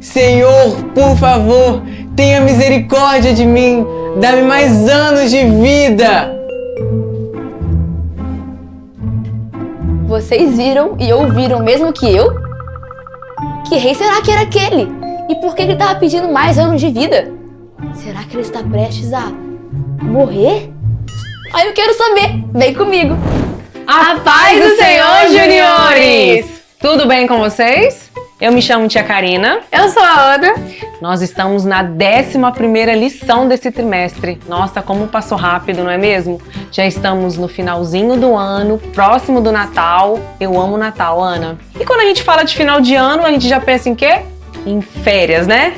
Senhor, por favor, tenha misericórdia de mim. Dá-me mais anos de vida. Vocês viram e ouviram mesmo que eu? Que rei será que era aquele? E por que ele estava pedindo mais anos de vida? Será que ele está prestes a morrer? Eu quero saber! Vem comigo! A paz do Senhor, juniores! Tudo bem com vocês? Eu me chamo Tia Karina. Eu sou a Ana. Nós estamos na 11ª lição desse trimestre. Nossa, como passou rápido, não é mesmo? Já estamos no finalzinho do ano, próximo do Natal. Eu amo Natal, Ana. E quando a gente fala de final de ano, a gente já pensa em quê? Em férias, né?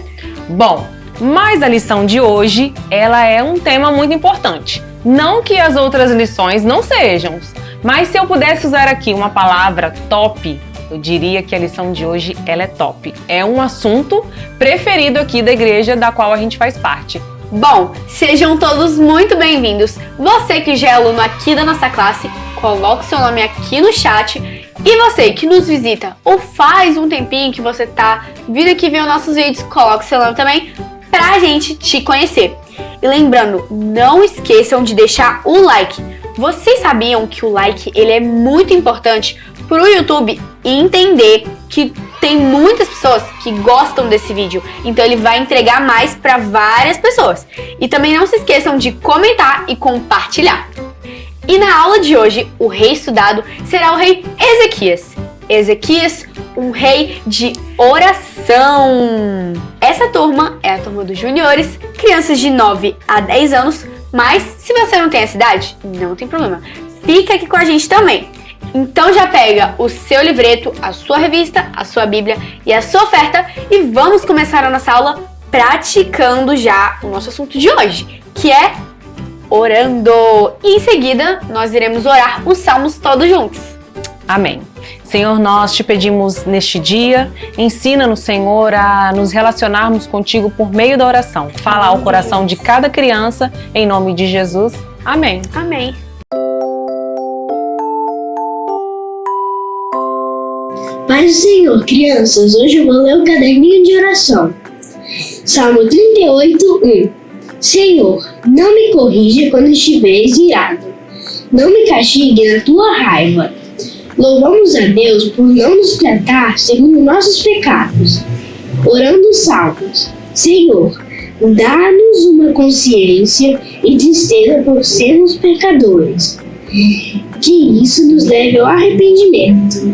Bom, mas a lição de hoje, ela é um tema muito importante. Não que as outras lições não sejam, mas se eu pudesse usar aqui uma palavra top, eu diria que a lição de hoje, ela é top. É um assunto preferido aqui da igreja da qual a gente faz parte. Bom, sejam todos muito bem-vindos. Você que já é aluno aqui da nossa classe, coloque seu nome aqui no chat. E você que nos visita ou faz um tempinho que você tá vindo aqui ver os nossos vídeos, coloque seu nome também pra gente te conhecer. E lembrando, não esqueçam de deixar o like. Vocês sabiam que o like ele é muito importante para o YouTube entender que tem muitas pessoas que gostam desse vídeo, então ele vai entregar mais para várias pessoas. E também não se esqueçam de comentar e compartilhar. E na aula de hoje, o rei estudado será o rei Ezequias. Ezequias, um rei de oração. Essa turma é a turma dos juniores, crianças de 9 a 10 anos, mas se você não tem essa idade, não tem problema. Fica aqui com a gente também. Então já pega o seu livreto, a sua revista, a sua bíblia e a sua oferta e vamos começar a nossa aula praticando já o nosso assunto de hoje, que é orando. E em seguida nós iremos orar os salmos todos juntos. Amém. Senhor, nós te pedimos neste dia, ensina-nos, Senhor, a nos relacionarmos contigo por meio da oração. Fala ao coração de cada criança, em nome de Jesus. Amém. Amém. Paz do Senhor, crianças, hoje eu vou ler o caderninho de oração. Salmo 38:1. Senhor, não me corrija quando estiveres irado. Não me castigue na tua raiva. Louvamos a Deus por não nos tratar segundo nossos pecados. Orando os salmos. Senhor, dá-nos uma consciência e tristeza por sermos pecadores. Que isso nos leve ao arrependimento.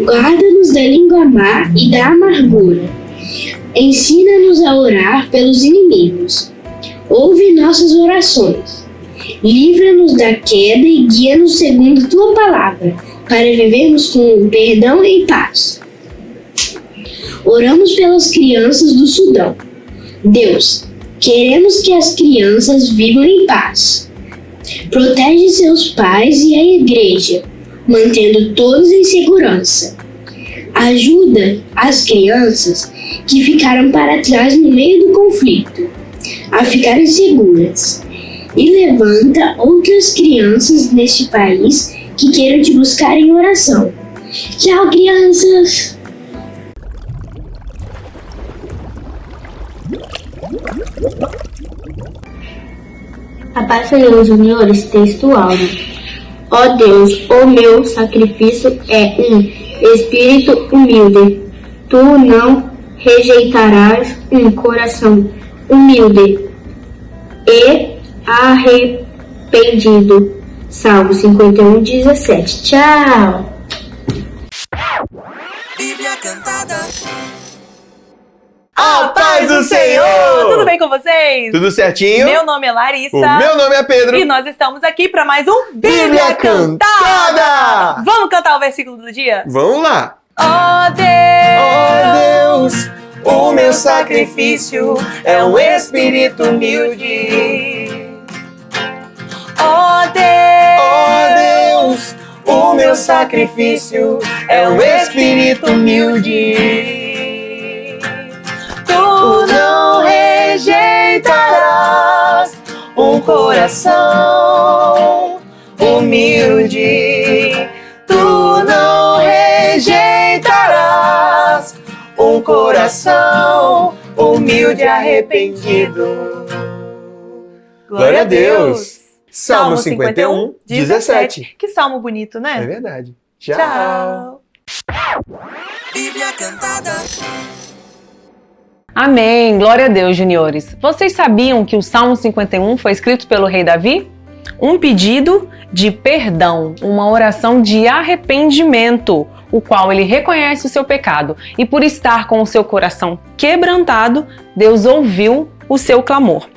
Guarda-nos da língua má e da amargura. Ensina-nos a orar pelos inimigos. Ouve nossas orações. Livra-nos da queda e guia-nos segundo tua palavra, para vivermos com perdão e paz. Oramos pelas crianças do Sudão. Deus, queremos que as crianças vivam em paz. Protege seus pais e a igreja, mantendo todos em segurança. Ajuda as crianças que ficaram para trás no meio do conflito a ficarem seguras. E levanta outras crianças neste país que queiram te buscar em oração. Tchau, crianças! A paz do Senhor, juniores, texto áudio. Ó Deus, o meu sacrifício é um espírito humilde. Tu não rejeitarás um coração humilde e arrependido. Salmo 51:17. Tchau! Bíblia cantada. A paz do Senhor! Tudo bem com vocês? Tudo certinho? Meu nome é Larissa. O meu nome é Pedro. E nós estamos aqui para mais um Bíblia Cantada! Vamos cantar o versículo do dia? Vamos lá! Ó Deus, o meu sacrifício é um espírito humilde. Ó Deus, o meu sacrifício é um espírito humilde. Tu não rejeitarás um coração humilde. Tu não rejeitarás um um coração humilde e arrependido. Glória a Deus! Salmo 51, 17. Que salmo bonito, né? É verdade. Tchau! Bíblia Cantada. Amém! Glória a Deus, juniores. Vocês sabiam que o Salmo 51 foi escrito pelo rei Davi? Um pedido de perdão, uma oração de arrependimento, o qual ele reconhece o seu pecado. E por estar com o seu coração quebrantado, Deus ouviu o seu clamor.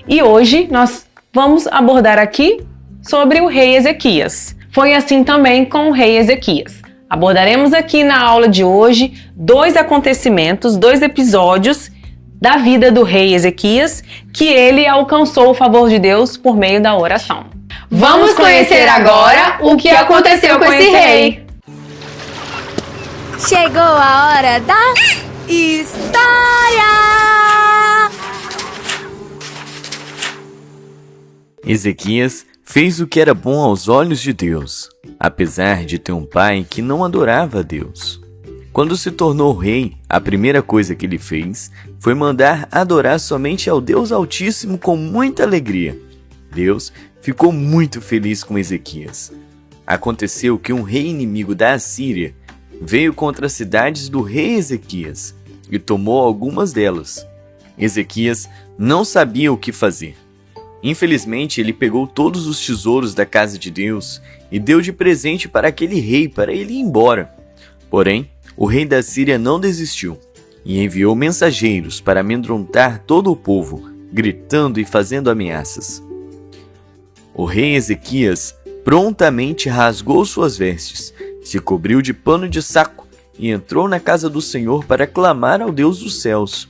E hoje nós vamos abordar aqui sobre o rei Ezequias. Foi assim também com o rei Ezequias. Abordaremos aqui na aula de hoje 2 acontecimentos, 2 episódios da vida do rei Ezequias, que ele alcançou o favor de Deus por meio da oração. Vamos conhecer agora o que aconteceu com esse rei. Chegou a hora da história! Ezequias fez o que era bom aos olhos de Deus, apesar de ter um pai que não adorava a Deus. Quando se tornou rei, a primeira coisa que ele fez foi mandar adorar somente ao Deus Altíssimo com muita alegria. Deus ficou muito feliz com Ezequias. Aconteceu que um rei inimigo da Assíria veio contra as cidades do rei Ezequias e tomou algumas delas. Ezequias não sabia o que fazer. Infelizmente, ele pegou todos os tesouros da casa de Deus e deu de presente para aquele rei para ele ir embora. Porém, o rei da Síria não desistiu e enviou mensageiros para amedrontar todo o povo, gritando e fazendo ameaças. O rei Ezequias prontamente rasgou suas vestes, se cobriu de pano de saco e entrou na casa do Senhor para clamar ao Deus dos céus.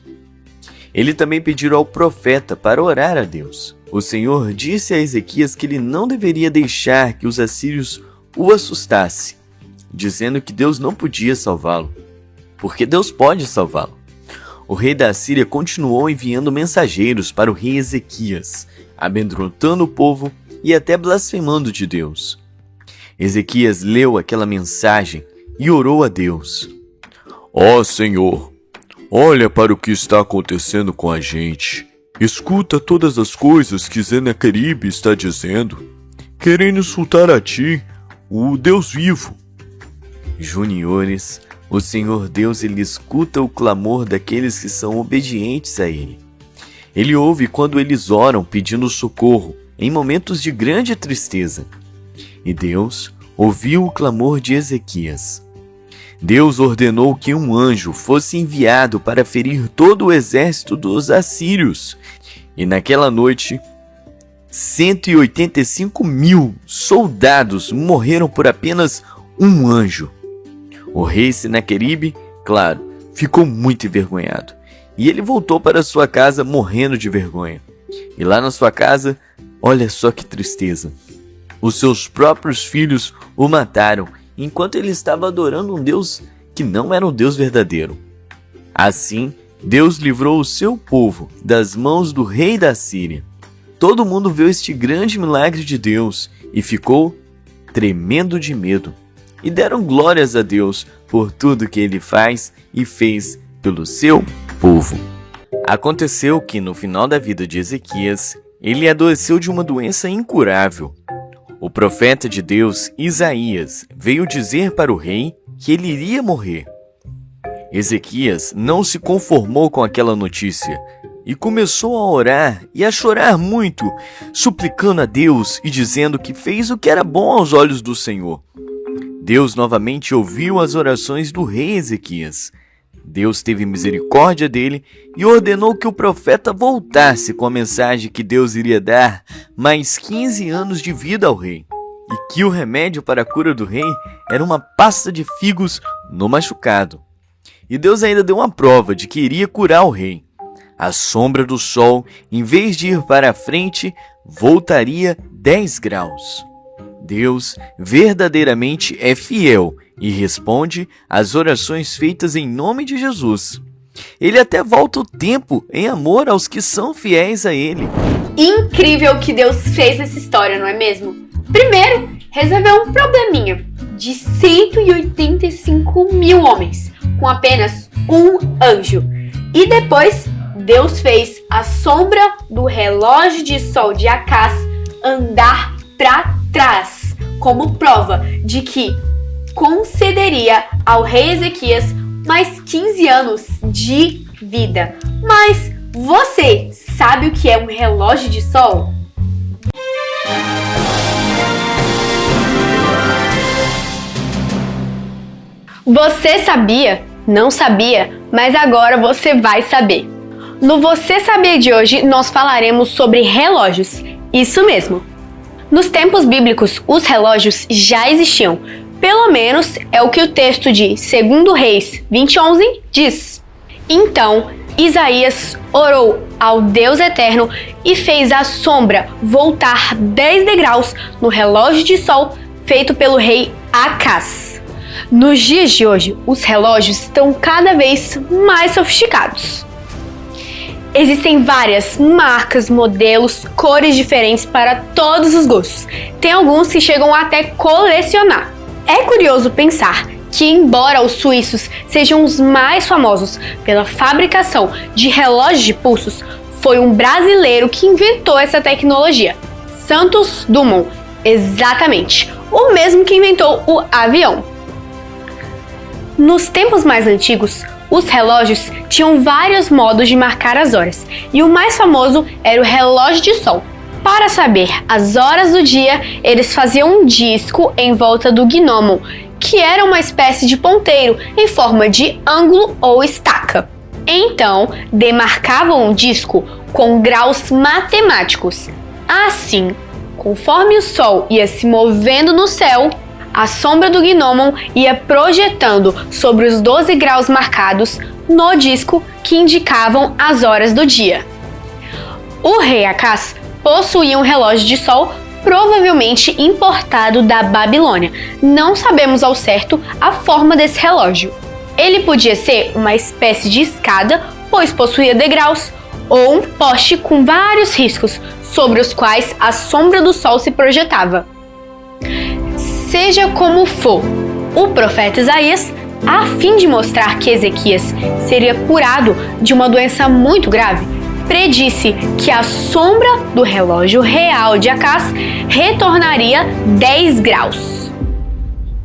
Ele também pediu ao profeta para orar a Deus. O Senhor disse a Ezequias que ele não deveria deixar que os assírios o assustassem, dizendo que Deus não podia salvá-lo, porque Deus pode salvá-lo. O rei da Assíria continuou enviando mensageiros para o rei Ezequias, amedrontando o povo e até blasfemando de Deus. Ezequias leu aquela mensagem e orou a Deus. Ó Senhor, olha para o que está acontecendo com a gente. Escuta todas as coisas que Senaqueribe está dizendo, querendo insultar a ti, o Deus vivo. Juniores, o Senhor Deus ele escuta o clamor daqueles que são obedientes a Ele. Ele ouve quando eles oram pedindo socorro em momentos de grande tristeza. E Deus ouviu o clamor de Ezequias. Deus ordenou que um anjo fosse enviado para ferir todo o exército dos assírios. E naquela noite, 185.000 soldados morreram por apenas um anjo. O rei Senaqueribe, claro, ficou muito envergonhado. E ele voltou para sua casa morrendo de vergonha. E lá na sua casa, olha só que tristeza. Os seus próprios filhos o mataram enquanto ele estava adorando um Deus que não era um Deus verdadeiro. Assim, Deus livrou o seu povo das mãos do rei da Síria. Todo mundo viu este grande milagre de Deus e ficou tremendo de medo. E deram glórias a Deus por tudo que ele faz e fez pelo seu povo. Aconteceu que no final da vida de Ezequias, ele adoeceu de uma doença incurável. O profeta de Deus, Isaías, veio dizer para o rei que ele iria morrer. Ezequias não se conformou com aquela notícia e começou a orar e a chorar muito, suplicando a Deus e dizendo que fez o que era bom aos olhos do Senhor. Deus novamente ouviu as orações do rei Ezequias. Deus teve misericórdia dele e ordenou que o profeta voltasse com a mensagem que Deus iria dar mais 15 anos de vida ao rei, e que o remédio para a cura do rei era uma pasta de figos no machucado. E Deus ainda deu uma prova de que iria curar o rei. A sombra do sol, em vez de ir para a frente, voltaria 10 graus. Deus verdadeiramente é fiel e responde às orações feitas em nome de Jesus. Ele até volta o tempo em amor aos que são fiéis a Ele. Incrível o que Deus fez nessa história, não é mesmo? Primeiro, resolveu um probleminha de 185.000 homens, com apenas um anjo. E depois, Deus fez a sombra do relógio de sol de Acás andar para trás, como prova de que concederia ao rei Ezequias mais 15 anos de vida. Mas você sabe o que é um relógio de sol? Você sabia? Não sabia? Mas agora você vai saber. No Você Sabia de hoje, nós falaremos sobre relógios. Isso mesmo. Nos tempos bíblicos, os relógios já existiam. Pelo menos é o que o texto de 2 Reis 20:11 diz. Então, Isaías orou ao Deus Eterno e fez a sombra voltar 10 degraus no relógio de sol feito pelo rei Acás. Nos dias de hoje, os relógios estão cada vez mais sofisticados. Existem várias marcas, modelos, cores diferentes para todos os gostos. Tem alguns que chegam até colecionar. É curioso pensar que, embora os suíços sejam os mais famosos pela fabricação de relógios de pulsos, foi um brasileiro que inventou essa tecnologia. Santos Dumont, exatamente, o mesmo que inventou o avião. Nos tempos mais antigos, os relógios tinham vários modos de marcar as horas, e o mais famoso era o relógio de sol. Para saber as horas do dia, eles faziam um disco em volta do gnomon, que era uma espécie de ponteiro em forma de ângulo ou estaca. Então, demarcavam o disco com graus matemáticos. Assim, conforme o sol ia se movendo no céu, a sombra do gnomon ia projetando sobre os 12 graus marcados no disco que indicavam as horas do dia. O rei Acás possuía um relógio de sol provavelmente importado da Babilônia. Não sabemos ao certo a forma desse relógio. Ele podia ser uma espécie de escada, pois possuía degraus, ou um poste com vários riscos sobre os quais a sombra do sol se projetava. Seja como for, o profeta Isaías, a fim de mostrar que Ezequias seria curado de uma doença muito grave, predisse que a sombra do relógio real de Acás retornaria 10 graus.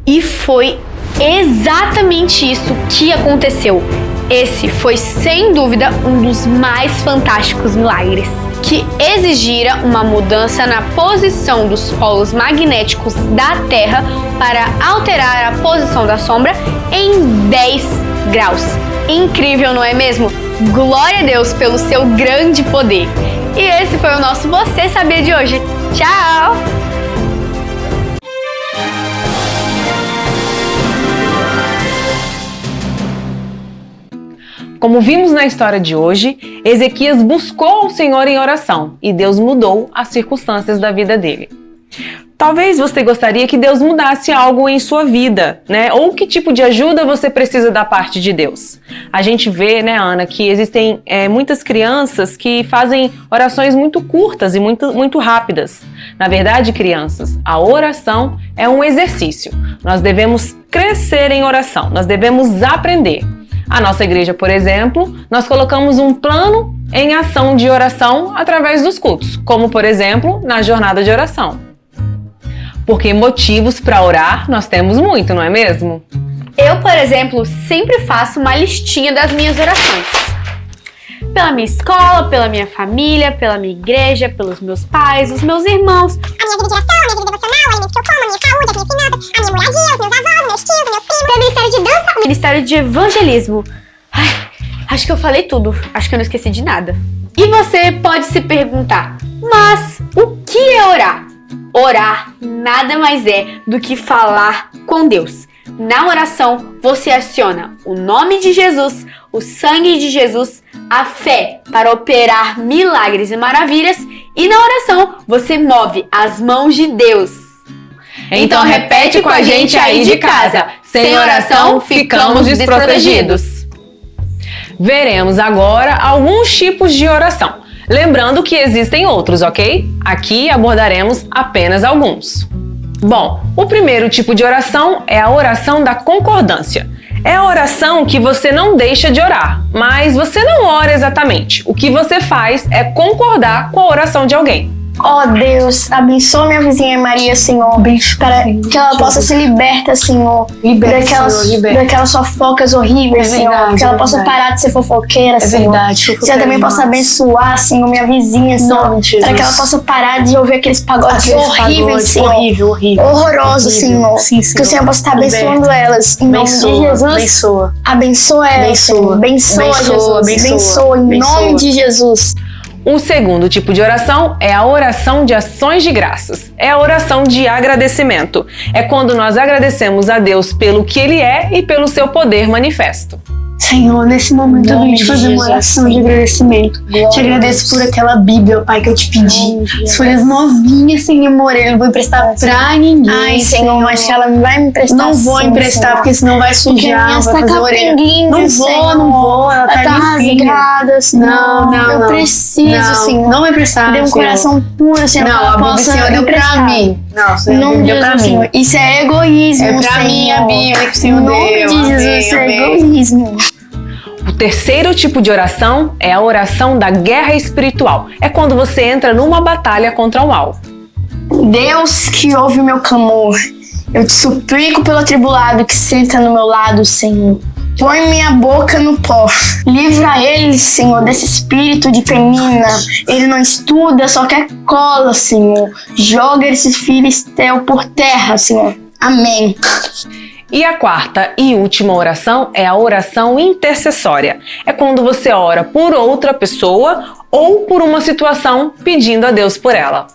E foi exatamente isso que aconteceu. Esse foi, sem dúvida, um dos mais fantásticos milagres, que exigira uma mudança na posição dos polos magnéticos da Terra para alterar a posição da sombra em 10 graus. Incrível, não é mesmo? Glória a Deus pelo seu grande poder. E esse foi o nosso Você Sabia de hoje. Tchau! Como vimos na história de hoje, Ezequias buscou o Senhor em oração e Deus mudou as circunstâncias da vida dele. Talvez você gostaria que Deus mudasse algo em sua vida, né? Ou que tipo de ajuda você precisa da parte de Deus. A gente vê, né, Ana, que existem muitas crianças que fazem orações muito curtas e muito rápidas. Na verdade, crianças, a oração é um exercício. Nós devemos crescer em oração, nós devemos aprender. A nossa igreja, por exemplo, nós colocamos um plano em ação de oração através dos cultos, como, por exemplo, na jornada de oração. Porque motivos para orar nós temos muito, não é mesmo? Eu, por exemplo, sempre faço uma listinha das minhas orações. Pela minha escola, pela minha família, pela minha igreja, pelos meus pais, os meus irmãos. A minha vida de oração, a minha vida devocional, o alimento que eu como, a minha saúde, as minhas finanças, a minha moradia, os meus avós, meus tios, meus primos. Pelo ministério de dança. Ministério de evangelismo. Ai, acho que eu falei tudo. Acho que eu não esqueci de nada. E você pode se perguntar, mas o que é orar? Orar nada mais é do que falar com Deus. Na oração, você aciona o nome de Jesus, o sangue de Jesus, a fé para operar milagres e maravilhas, e na oração você move as mãos de Deus. Então repete com a gente aí de casa. Sem oração, ficamos desprotegidos. Veremos agora alguns tipos de oração. Lembrando que existem outros, ok? Aqui abordaremos apenas alguns. Bom, o primeiro tipo de oração é a oração da concordância. É a oração que você não deixa de orar, mas você não ora exatamente. O que você faz é concordar com a oração de alguém. Ó Deus, abençoa minha vizinha Maria, Senhor, para que ela possa ser liberta, Senhor, daquelas fofocas horríveis, Senhor, que ela possa parar de ser fofoqueira, Senhor. Que ela também possa abençoar, Senhor, minha vizinha, Senhor, para que ela possa parar de ouvir aqueles pagodes horríveis, Senhor, horrorosos, Senhor. Que o Senhor possa estar abençoando elas, em nome de Jesus. Abençoa elas, Senhor. Abençoa, Jesus. Abençoa, em nome de Jesus. O segundo tipo de oração é a oração de ações de graças. É a oração de agradecimento. É quando nós agradecemos a Deus pelo que Ele é e pelo seu poder manifesto. Senhor, nesse momento eu vim te fazer uma oração de agradecimento. Te agradeço por aquela Bíblia, Pai, que eu te pedi. As folhas novinhas, Senhor, amor, eu não vou emprestar pra ninguém. Ai, Senhor, mas que ela não vai me emprestar. Não vou emprestar, porque senão vai sujar, vai fazer orelha. Não vou, ela tá rasgada, Senhor. Não. Eu preciso, Senhor. Não vai emprestar, Dê um coração puro, Senhor. Não, a Bíblia, Senhor, deu pra mim. Não, Senhor, deu pra mim. Isso é egoísmo, É pra mim a Bíblia que o Senhor deu. Em nome de Jesus, isso é egoísmo. O terceiro tipo de oração é a oração da guerra espiritual. É quando você entra numa batalha contra o mal. Deus que ouve o meu clamor, eu te suplico pelo atribulado que senta no meu lado, Senhor. Põe minha boca no pó. Livra ele, Senhor, desse espírito de penina. Ele não estuda, só quer cola, Senhor. Joga esse filisteu por terra, Senhor. Amém. E a quarta e última oração é a oração intercessória. É quando você ora por outra pessoa ou por uma situação pedindo a Deus por ela.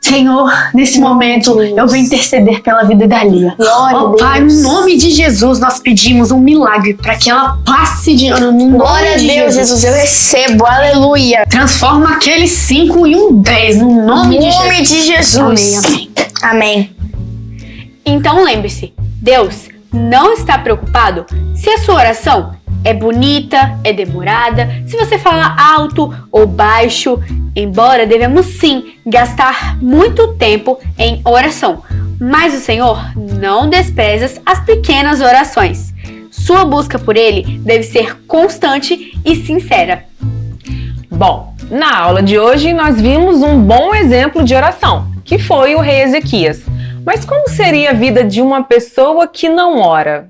Senhor, nesse momento eu venho interceder pela vida da Lia. Ó Pai, no nome de Jesus nós pedimos um milagre para que ela passe de ano. Glória a Deus, Jesus, eu recebo, aleluia. Transforma aquele 5 em um 10, no nome de Jesus. Amém. Amém. Então lembre-se, Deus não está preocupado se a sua oração é bonita, é demorada, se você fala alto ou baixo, embora devemos sim gastar muito tempo em oração. Mas o Senhor não despreza as pequenas orações. Sua busca por Ele deve ser constante e sincera. Bom, na aula de hoje nós vimos um bom exemplo de oração, que foi o rei Ezequias. Mas como seria a vida de uma pessoa que não ora?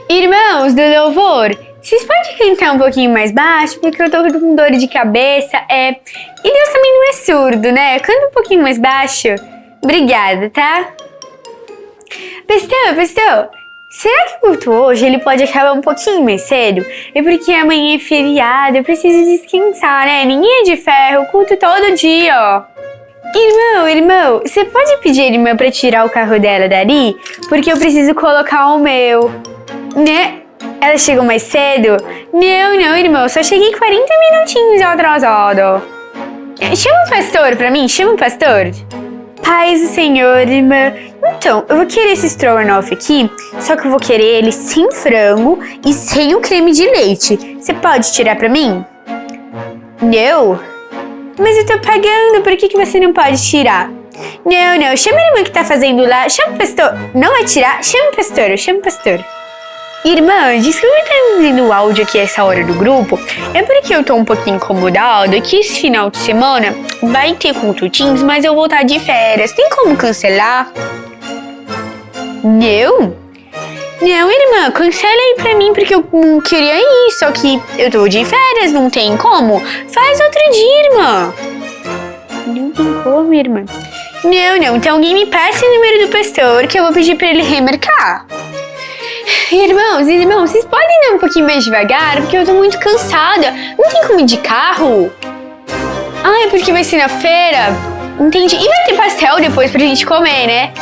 Irmãos do louvor, vocês podem cantar um pouquinho mais baixo? Porque eu tô com dor de cabeça, E Deus também não é surdo, né? Canta um pouquinho mais baixo. Obrigada, tá? Pastor, será que o culto hoje ele pode acabar um pouquinho mais cedo? É porque amanhã é feriado, eu preciso descansar, né? Ninguém é de ferro, culto todo dia, ó. Irmão, você pode pedir a irmã pra tirar o carro dela dali? Porque eu preciso colocar o meu. Né? Ela chegou mais cedo? Não, irmão, eu só cheguei 40 minutinhos atrasado. Chama o pastor pra mim, chama o pastor. Paz do Senhor, irmã. Então, eu vou querer esse estrogonofe aqui, só que eu vou querer ele sem frango e sem o creme de leite. Você pode tirar pra mim? Não. Mas eu tô pagando, por que você não pode tirar? Não, chama a irmã que tá fazendo lá, chama o pastor. Não vai tirar? Chama o pastor. Irmã, desculpa estar ouvindo o áudio aqui essa hora do grupo, é porque eu tô um pouquinho incomodada que esse final de semana vai ter culto Teams, mas eu vou estar de férias. Tem como cancelar? Não, irmã, cancela aí pra mim porque eu não queria ir, só que eu tô de férias, não tem como. Faz outro dia, irmã. Não tem como, irmã. Não, então alguém me passa o número do pastor que eu vou pedir pra ele remarcar. Irmãos, vocês podem ir um pouquinho mais devagar, porque eu tô muito cansada. Não tem como ir de carro? É porque vai ser na feira. Entendi. E vai ter pastel depois pra gente comer, né?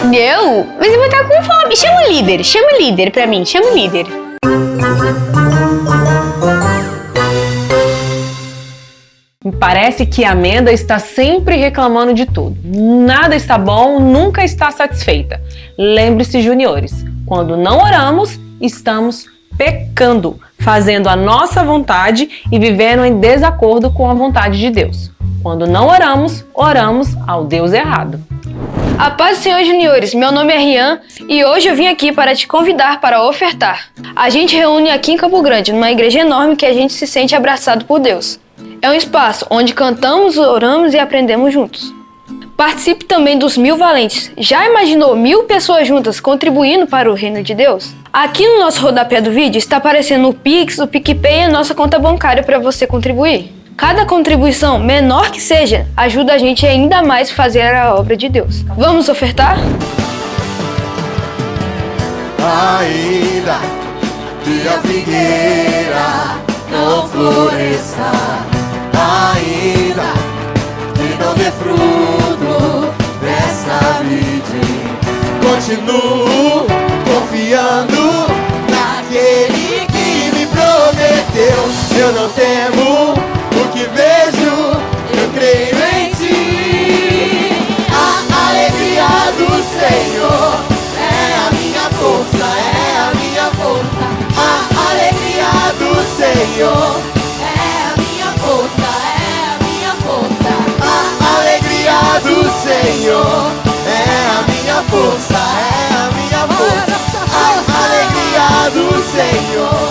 Não, mas eu vou estar com fome. Chama o líder pra mim, chama o líder. Parece que a Amanda está sempre reclamando de tudo. Nada está bom, nunca está satisfeita. Lembre-se, juniores, quando não oramos, estamos pecando, fazendo a nossa vontade e vivendo em desacordo com a vontade de Deus. Quando não oramos, oramos ao Deus errado. A paz do Senhor, juniores. Meu nome é Rian e hoje eu vim aqui para te convidar para ofertar. A gente reúne aqui em Campo Grande, numa igreja enorme que a gente se sente abraçado por Deus. É um espaço onde cantamos, oramos e aprendemos juntos. Participe também dos 1000 Valentes. Já imaginou 1000 pessoas juntas contribuindo para o reino de Deus? Aqui no nosso rodapé do vídeo está aparecendo o Pix, o PicPay e a nossa conta bancária para você contribuir. Cada contribuição, menor que seja, ajuda a gente ainda mais a fazer a obra de Deus. Vamos ofertar? Ainda que a figueira não floresça, ainda que não dê fruto dessa vide, continuo confiando naquele que me prometeu. Eu não temo o que vejo, eu creio em ti. A alegria do Senhor é a minha força, é a minha força. A alegria do Senhor é a minha força, é a minha força. A alegria do Senhor é a minha força, é a minha força. A alegria do Senhor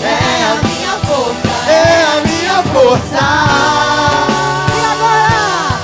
é a minha força, é a minha força. E agora?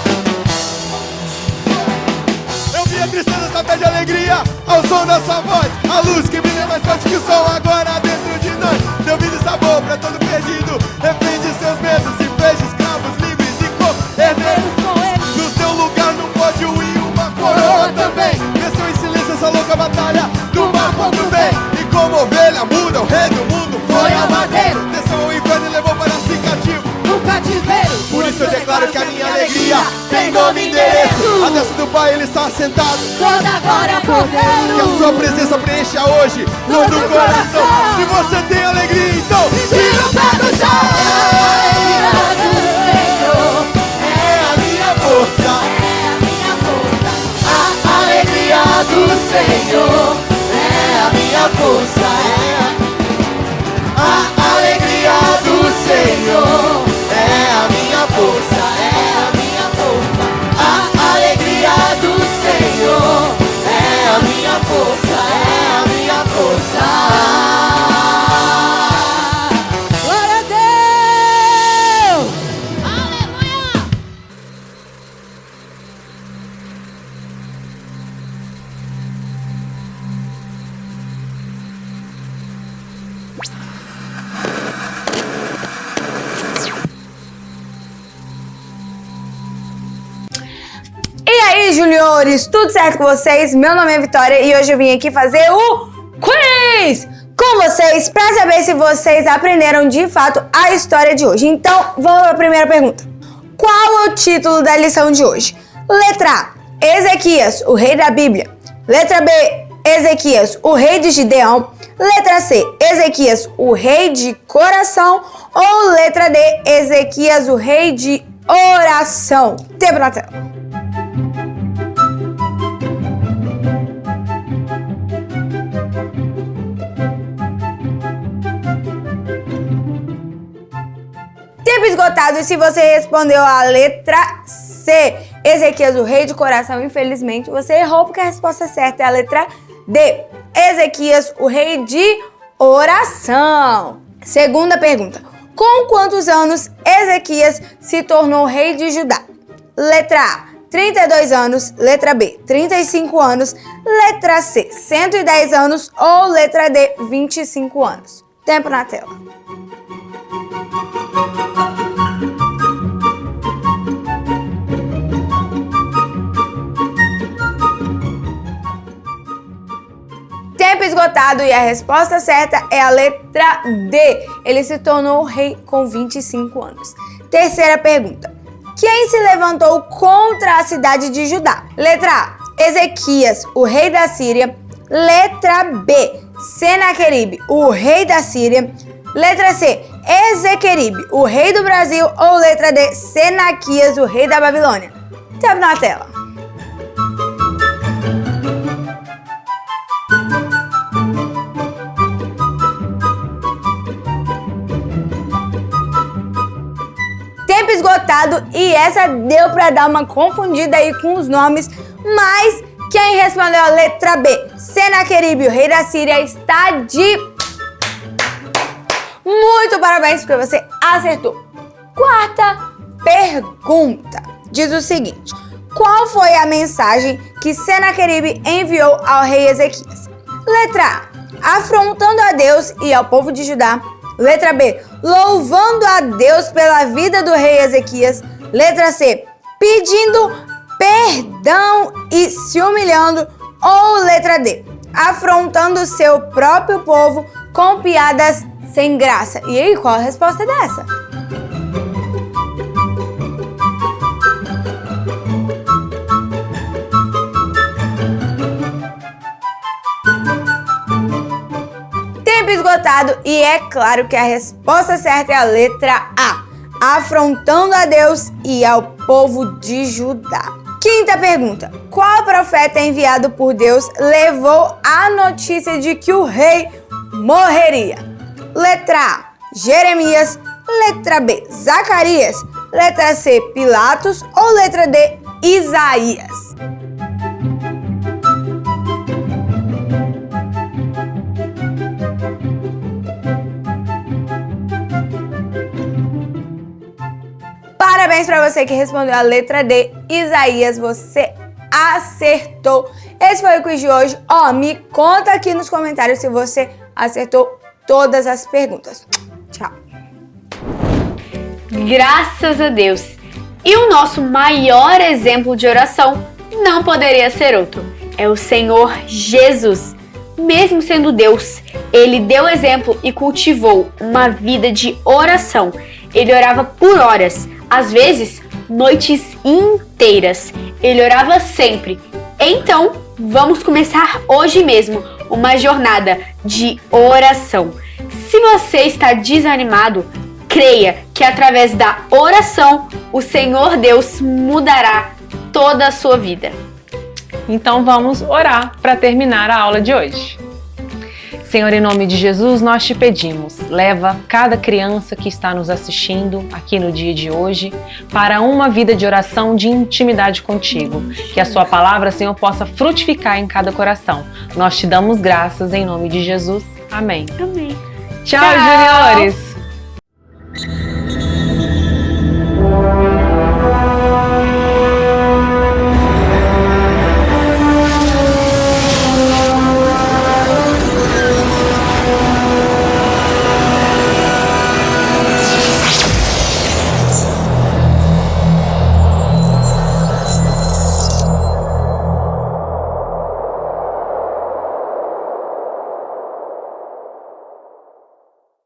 Eu vi a tristeza saber de alegria ao som da sua voz, a luz que brilha mais forte que o sol agora dentro de nós. Deu vida e sabor pra todo perdido, repreende seus medos e fez escravos livres e co-herdeiros com ele. No seu lugar no pódio e uma coroa também. Venceu em silêncio essa louca batalha do mal contra o bem. E como ovelha muda, o rei do mundo foi ao madeiro. Desceu ao inferno e levou para si cativo no cativeiro. Por isso eu declaro que a minha alegria tem nome e endereço. A destra do Pai ele está assentado, toda glória ao Cordeiro. Que a sua presença preencha hoje todo o coração. Se você tem alegria, então tira o pé do chão. É a minha força, é a minha força. A alegria do Senhor é a minha força, a alegria do Senhor é a minha força, é a minha força. A alegria do Senhor é a minha força, é a minha força. Glória a Deus! Aleluia! E aí, juniores, tudo certo com vocês? Meu nome é Vitória e hoje eu vim aqui fazer o quiz com vocês para saber se vocês aprenderam de fato a história de hoje. Então, vamos para a primeira pergunta. Qual é o título da lição de hoje? Letra A, Ezequias, o rei da Bíblia. Letra B, Ezequias, o rei de Gideão. Letra C, Ezequias, o rei de coração. Ou letra D, Ezequias, o rei de oração. Tempo na tela. Tempo esgotado, e se você respondeu a letra C, Ezequias, o rei de coração, infelizmente você errou, porque a resposta certa é a letra D, Ezequias, o rei de oração. Segunda pergunta. Com quantos anos Ezequias se tornou rei de Judá? Letra A, 32 anos. Letra B, 35 anos. Letra C, 110 anos. Ou letra D, 25 anos. Tempo na tela. Tempo esgotado, e a resposta certa é a letra D. Ele se tornou rei com 25 anos. Terceira pergunta. Quem se levantou contra a cidade de Judá? Letra A, Ezequias, o rei da Síria. Letra B, Senaqueribe, o rei da Síria. Letra C, Ezequeribe, o rei do Brasil. Ou letra D, Senaquias, o rei da Babilônia. Tempo na tela. Tempo esgotado. gostado e essa deu pra dar uma confundida aí com os nomes, mas quem respondeu a letra B, Senaqueribe, o rei da Síria, está de muito parabéns porque você acertou. Quarta pergunta diz o seguinte: qual foi a mensagem que Senaqueribe enviou ao rei Ezequias? Letra A, afrontando a Deus e ao povo de Judá. Letra B, louvando a Deus pela vida do rei Ezequias. Letra C, pedindo perdão e se humilhando. Ou letra D, afrontando seu próprio povo com piadas sem graça. E aí, qual a resposta dessa? Esgotado e é claro que a resposta certa é a letra A, afrontando a Deus e ao povo de Judá. Quinta pergunta: qual profeta enviado por Deus levou a notícia de que o rei morreria? Letra A, Jeremias. Letra B, Zacarias. Letra C, Pilatos. Ou letra D, Isaías? Parabéns para você que respondeu a letra D, Isaías, você acertou. Esse foi o quiz de hoje. Me conta aqui nos comentários se você acertou todas as perguntas. Tchau. Graças a Deus. E o nosso maior exemplo de oração não poderia ser outro. É o Senhor Jesus. Mesmo sendo Deus, ele deu exemplo e cultivou uma vida de oração. Ele orava por horas, às vezes noites inteiras. Ele orava sempre. Então, vamos começar hoje mesmo uma jornada de oração. Se você está desanimado, creia que através da oração o Senhor Deus mudará toda a sua vida. Então vamos orar para terminar a aula de hoje. Senhor, em nome de Jesus, nós te pedimos, leva cada criança que está nos assistindo aqui no dia de hoje para uma vida de oração, de intimidade contigo. Que a sua palavra, Senhor, possa frutificar em cada coração. Nós te damos graças em nome de Jesus. Amém. Amém. Tchau, juniores!